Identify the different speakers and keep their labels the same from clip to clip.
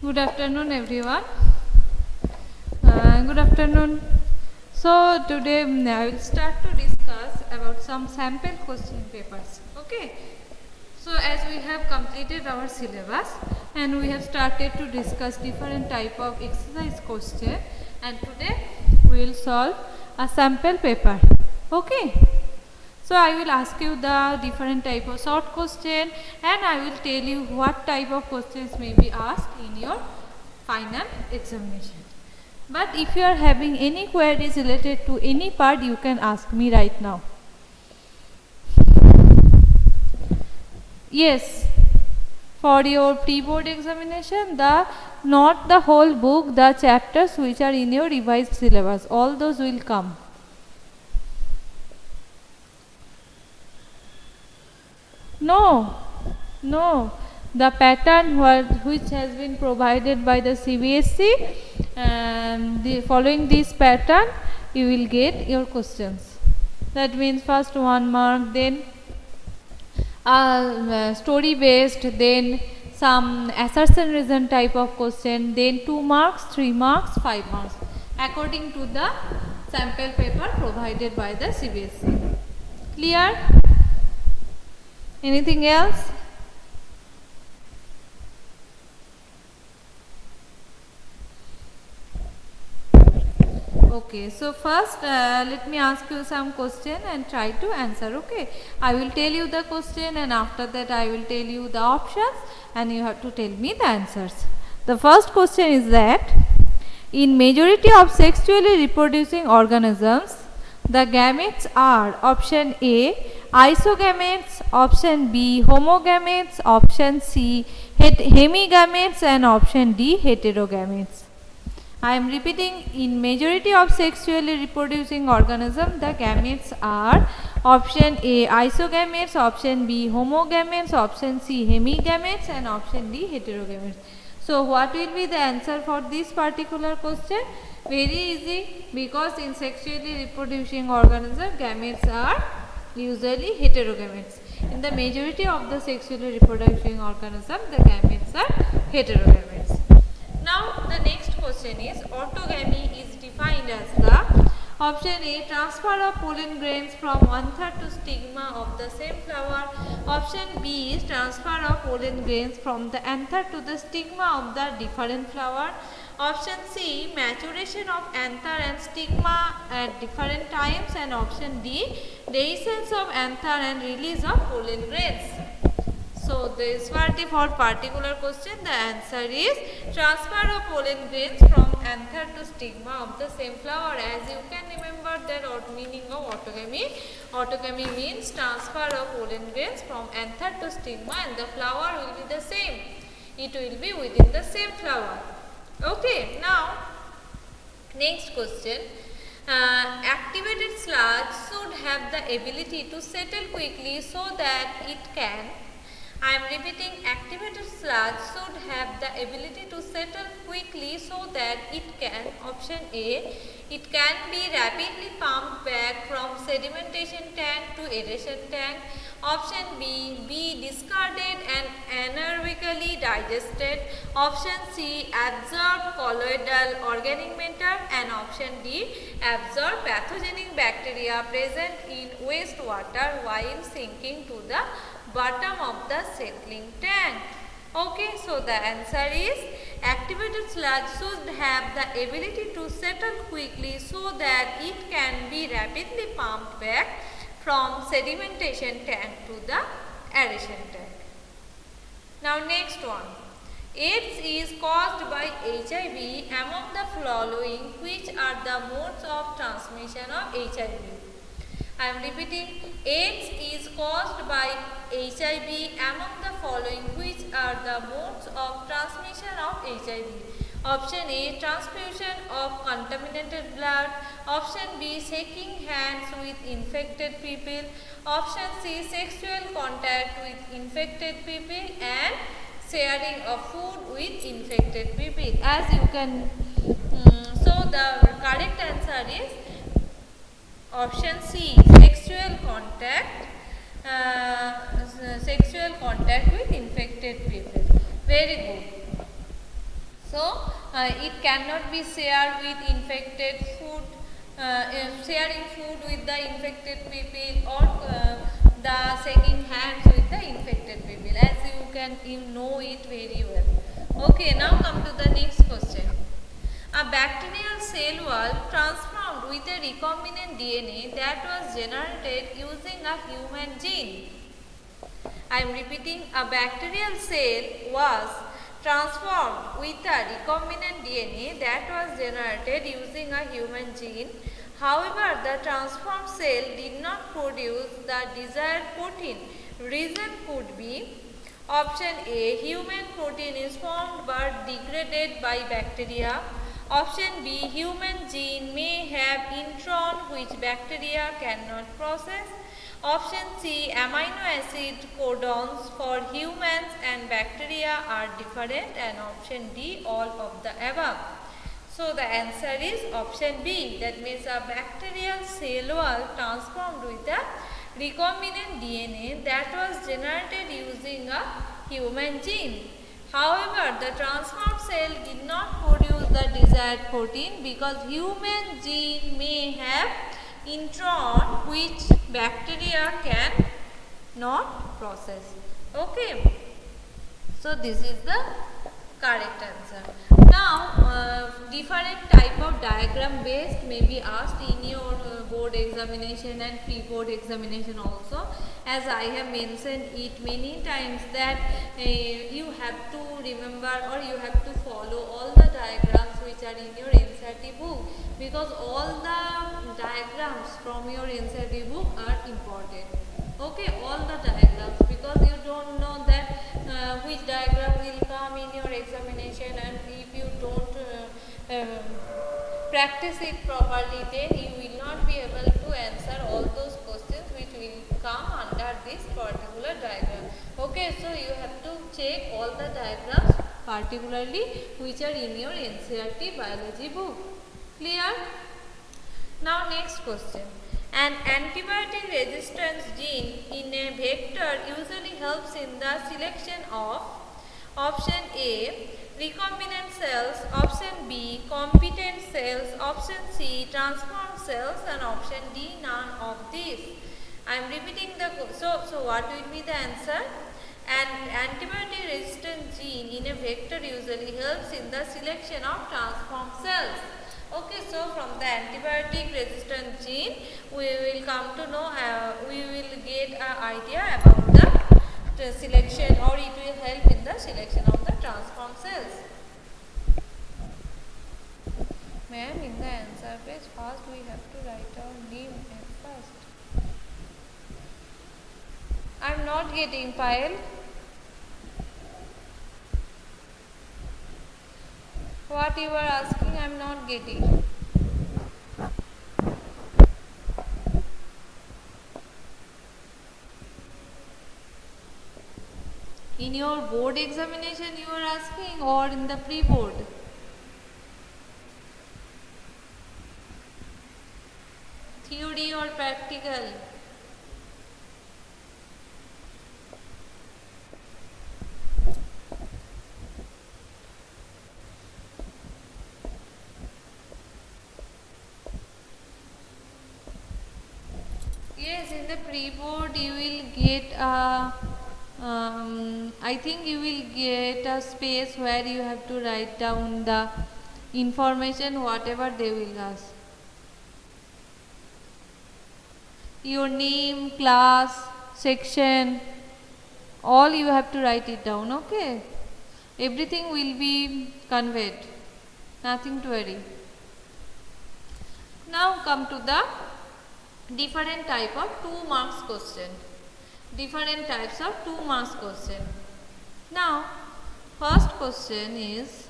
Speaker 1: Good afternoon, everyone. Good afternoon. So today I will start to discuss about some sample question papers. Okay. So as we have completed our syllabus and we have started to discuss different type of exercise question, and today we will solve a sample paper. Okay. So I will ask you the different type of short question and I will tell you what type of questions may be asked in your final examination. But if you are having any queries related to any part, you can ask me right now. Yes, for your pre-board examination, not the whole book, the chapters which are in your revised syllabus, all those will come. No, no. The pattern which has been provided by the CBSE, and following this pattern, you will get your questions. That means first 1 mark, then story based, then some assertion reason type of question, then 2 marks, 3 marks, 5 marks, according to the sample paper provided by the CBSE. Clear? Anything else? Okay, so first let me ask you some question and try to answer. Okay, I will tell you the question and after that I will tell you the options and you have to tell me the answers. The first question is that in majority of sexually reproducing organisms, the gametes are option A isogametes, option B homogametes, option C hemigametes and option D heterogametes. I am repeating, in majority of sexually reproducing organisms, the gametes are option A isogametes, option B homogametes, option C hemigametes and option D heterogametes. So what will be the answer for this particular question? Very easy, because in sexually reproducing organisms, gametes are usually heterogametes. In the majority of the sexually reproducing organisms, the gametes are heterogametes. Now the next question is, orthogamy is defined as the option A transfer of pollen grains from anther to stigma of the same flower, option B is transfer of pollen grains from the anther to the stigma of the different flower, option C maturation of anther and stigma at different times, and option D dehiscence of anther and release of pollen grains. So this for particular question, the answer is transfer of pollen grains from anther to stigma of the same flower. As you can remember that meaning of orthogamy. Orthogamy means transfer of pollen grains from anther to stigma and the flower will be the same. It will be within the same flower. Okay, now next question. Activated sludge should have the ability to settle quickly so that it can, I am repeating, activated sludge should have the ability to settle quickly so that it can, option A, it can be rapidly pumped back from sedimentation tank to aeration tank, option B, be discarded and anaerobically digested, option C, absorb colloidal organic matter, and option D, absorb pathogenic bacteria present in wastewater while sinking to the bottom of the settling tank. Okay, so the answer is activated sludge should have the ability to settle quickly so that it can be rapidly pumped back from sedimentation tank to the aeration tank. Now next one. AIDS is caused by HIV among the following, which are the modes of transmission of HIV? I am repeating, AIDS is caused by HIV among the following, which are the modes of transmission of HIV? Option A, transfusion of contaminated blood, option B, shaking hands with infected people, option C, sexual contact with infected people, and sharing of food with infected people. As you can, so the correct answer is option C, sexual contact with infected people. Very good. So it cannot be shared with infected food, sharing food with the infected people, or the shaking hands with the infected people, as you know it very well. Okay, now come to the next question. A bacterial cell was transformed with a recombinant DNA that was generated using a human gene. I am repeating, a bacterial cell was transformed with a recombinant DNA that was generated using a human gene. However, the transformed cell did not produce the desired protein. Reason could be: option A, human protein is formed but degraded by bacteria. Option B, human gene may have intron which bacteria cannot process. Option C, amino acid codons for humans and bacteria are different, and option D, all of the above. So the answer is option B, that means a bacterial cell was transformed with a recombinant DNA that was generated using a human gene. However, the transformed cell did not produce the desired protein because human gene may have intron which bacteria can not process. Okay. So this is the correct answer. Now different type of diagram based may be asked in your board examination and pre-board examination also, as I have mentioned it many times that you have to remember or you have to follow all the diagrams which are in your NCERT book, because all the diagrams from your NCERT book are important. Okay, all the diagrams, because you don't know that which diagram will come in your examination, and if you don't practice it properly, then you will not be able to answer all those questions which will come under this particular diagram. Okay, so you have to check all the diagrams particularly which are in your NCERT biology book. Clear? Now next question. An antibiotic resistance gene in a vector usually helps in the selection of option A, recombinant cells, option B, competent cells, option C, transformed cells, and option D, none of these. I am repeating the so what will be the answer? An antibiotic resistant gene in a vector usually helps in the selection of transformed cells. Okay, so from the antibiotic resistant gene we will come to know, we will get an idea about the selection, or it will help in the selection of the transformed cells. Ma'am, in the answer page first we have to write our name at first. I am not getting, Payal. What you are asking, I am not getting. In your board examination you are asking, or in the pre-board? Theory or practical? Yes, in the pre-board you will get a I think you will get a space where you have to write down the information whatever they will ask. Your name, class, section, all you have to write it down. Okay, everything will be conveyed, nothing to worry. Now come to the different type of 2 marks question. Different types of 2 marks question. Now first question is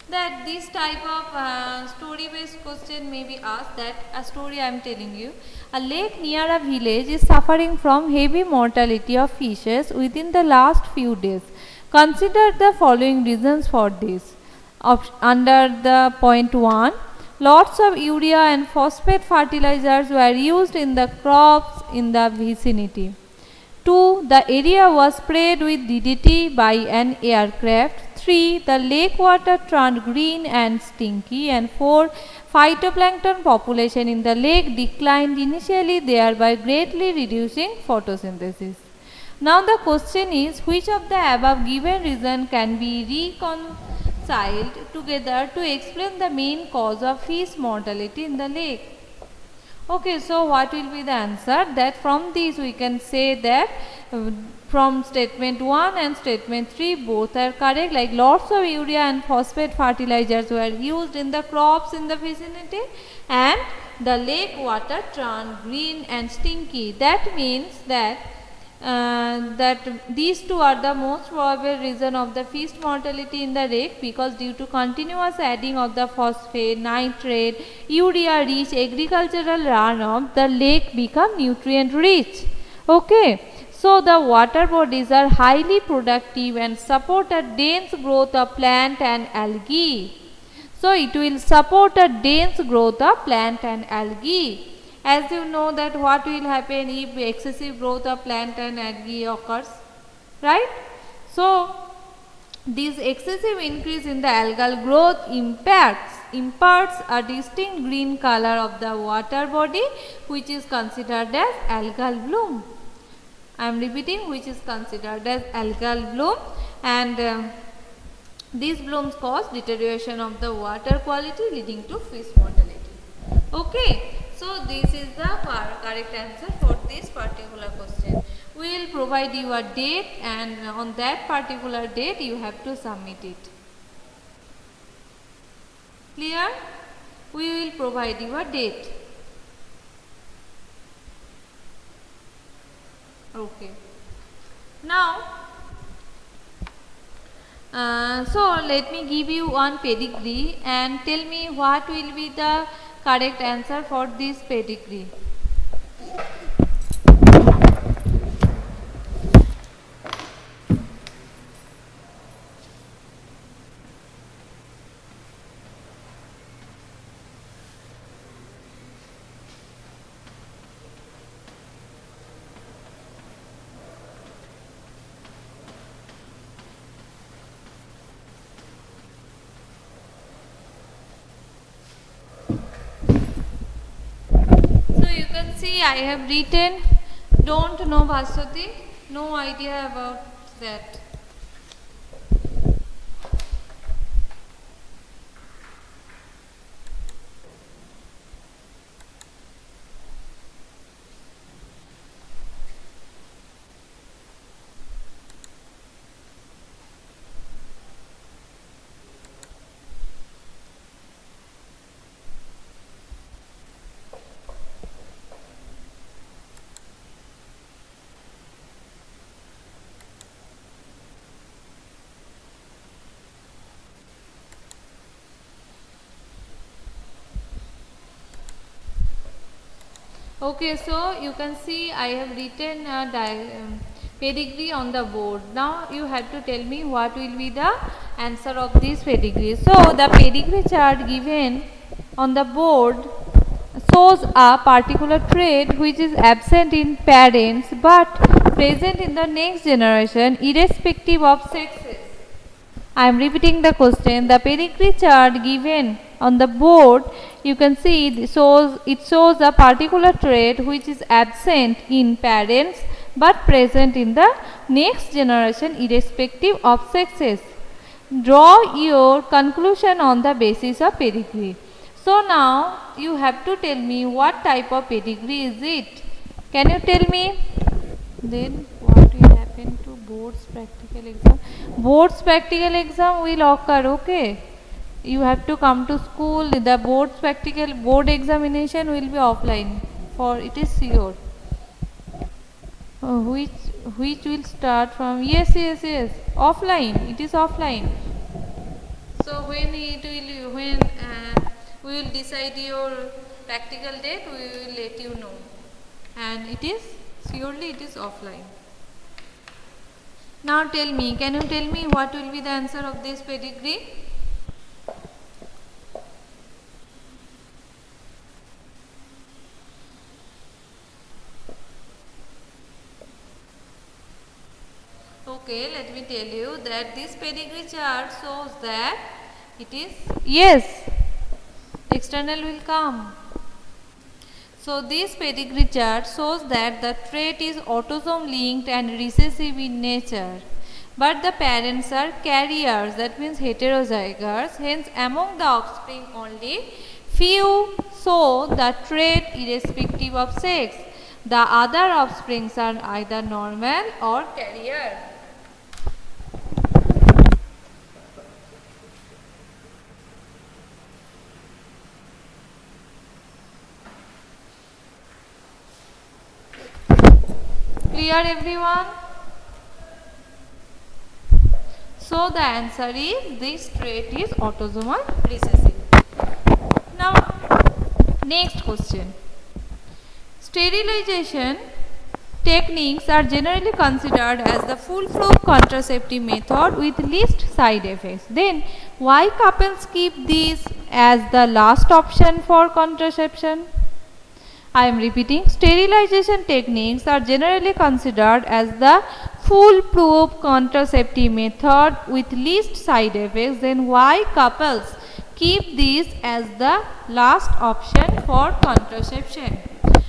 Speaker 1: that this type of story based question may be asked, that a story I am telling you. A lake near a village is suffering from heavy mortality of fishes within the last few days. Consider the following reasons for this. Under the point 1, lots of urea and phosphate fertilizers were used in the crops in the vicinity. 2. The area was sprayed with DDT by an aircraft. 3, the lake water turned green and stinky. And 4, phytoplankton population in the lake declined initially, thereby greatly reducing photosynthesis. Now the question is, which of the above given reason can be reconciled together to explain the main cause of fish mortality in the lake? Okay, so what will be the answer? That from this we can say that from statement 1 and statement 3 both are correct, like lots of urea and phosphate fertilizers were used in the crops in the vicinity and the lake water turned green and stinky. That means that these two are the most probable reason of the fish mortality in the lake, because due to continuous adding of the phosphate, nitrate, urea rich agricultural runoff, the lake become nutrient rich. Okay, so the water bodies are highly productive and support a dense growth of plant and algae. So it will support a dense growth of plant and algae. As you know that what will happen if excessive growth of plant and algae occurs, right? So this excessive increase in the algal growth imparts a distinct green color of the water body, which is considered as algal bloom. I am repeating, which is considered as algal bloom, and these blooms cause deterioration of the water quality, leading to fish mortality. Okay. So this is the correct answer for this particular question. We will provide you a date, and on that particular date you have to submit it. Clear? We will provide you a date. Okay. Now, so let me give you one pedigree and tell me what will be the correct answer for this pedigree. See, I have written don't know Bhaswati, no idea about that. Okay, so you can see I have written a pedigree on the board. Now you have to tell me what will be the answer of this pedigree. So the pedigree chart given on the board shows a particular trait which is absent in parents but present in the next generation irrespective of sexes. I am repeating the question. The pedigree chart given on the board, you can see it shows a particular trait which is absent in parents but present in the next generation irrespective of sexes. Draw your conclusion on the basis of pedigree. So now you have to tell me what type of pedigree is it. Can you tell me? Then what will happen to board's practical exam? Board's practical exam will occur, okay? You have to come to school. The board examination will be offline, for it is sure. Which will start from yes offline. It is offline. So when we will decide your practical date, we will let you know, and it is surely it is offline. Now tell me, can you tell me what will be the answer of this pedigree? Okay, let me tell you that this pedigree chart shows that it is, yes, external will come. So this pedigree chart shows that the trait is autosome linked and recessive in nature. But the parents are carriers, that means heterozygous, hence among the offspring only few show the trait irrespective of sex. The other offsprings are either normal or carrier. Clear everyone? So the answer is this trait is autosomal recessive. Now next question. Sterilization techniques are generally considered as the foolproof contraceptive method with least side effects. Then why couples keep these as the last option for contraception? I am repeating, sterilization techniques are generally considered as the foolproof contraceptive method with least side effects. Then why couples keep these as the last option for contraception?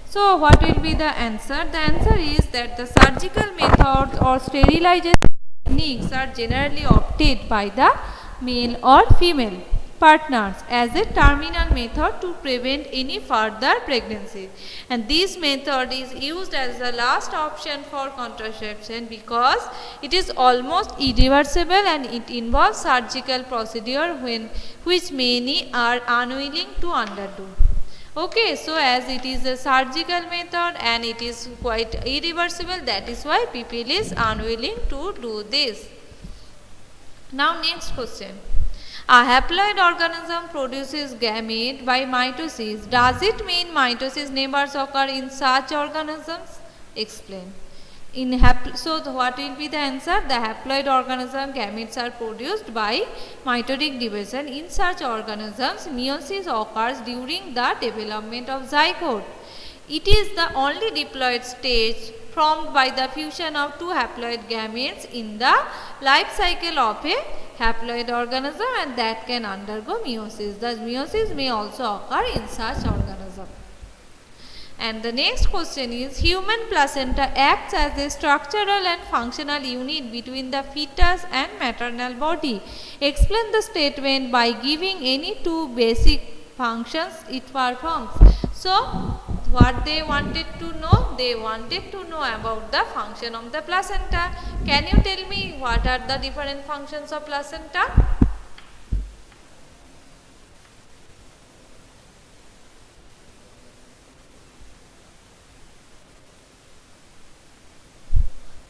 Speaker 1: So what will be the answer? The answer is that the surgical methods or sterilization techniques are generally opted by the male or female partners as a terminal method to prevent any further pregnancy, and this method is used as the last option for contraception because it is almost irreversible and it involves surgical procedure which many are unwilling to undergo. Okay, so as it is a surgical method and it is quite irreversible, that is why people is unwilling to do this. Now next question. A haploid organism produces gamete by mitosis. Does it mean mitosis never occurs in such organisms? Explain. So what will be the answer? The haploid organism gametes are produced by mitotic division. In such organisms, meiosis occurs during the development of zygote. It is the only diploid stage formed by the fusion of two haploid gametes in the life cycle of a haploid organism, and that can undergo meiosis. Thus meiosis may also occur in such organism. And the next question is, human placenta acts as a structural and functional unit between the fetus and maternal body. Explain the statement by giving any two basic functions it performs. So what they wanted to know? They wanted to know about the function of the placenta. Can you tell me what are the different functions of placenta?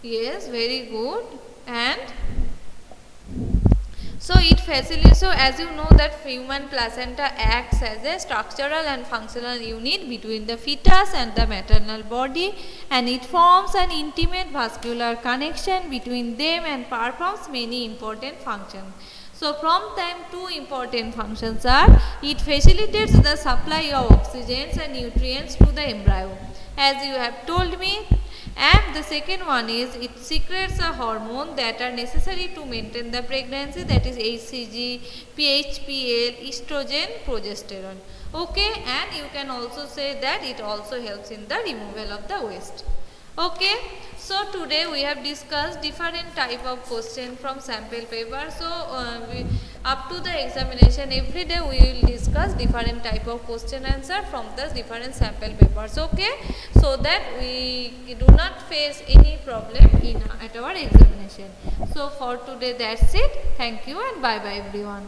Speaker 1: Yes, very good. And so it facilitates, so as you know that human placenta acts as a structural and functional unit between the fetus and the maternal body, and it forms an intimate vascular connection between them and performs many important functions. So from them, two important functions are, it facilitates the supply of oxygen and nutrients to the embryo, as you have told me. And the second one is, it secretes a hormone that are necessary to maintain the pregnancy, that is HCG, PHPL, estrogen, progesterone. Okay, and you can also say that it also helps in the removal of the waste. Okay, so today we have discussed different type of question from sample paper. So up to the examination, every day we will discuss different type of question answer from the different sample papers. Okay, so that we do not face any problem at our examination. So for today that's it. Thank you and bye bye everyone.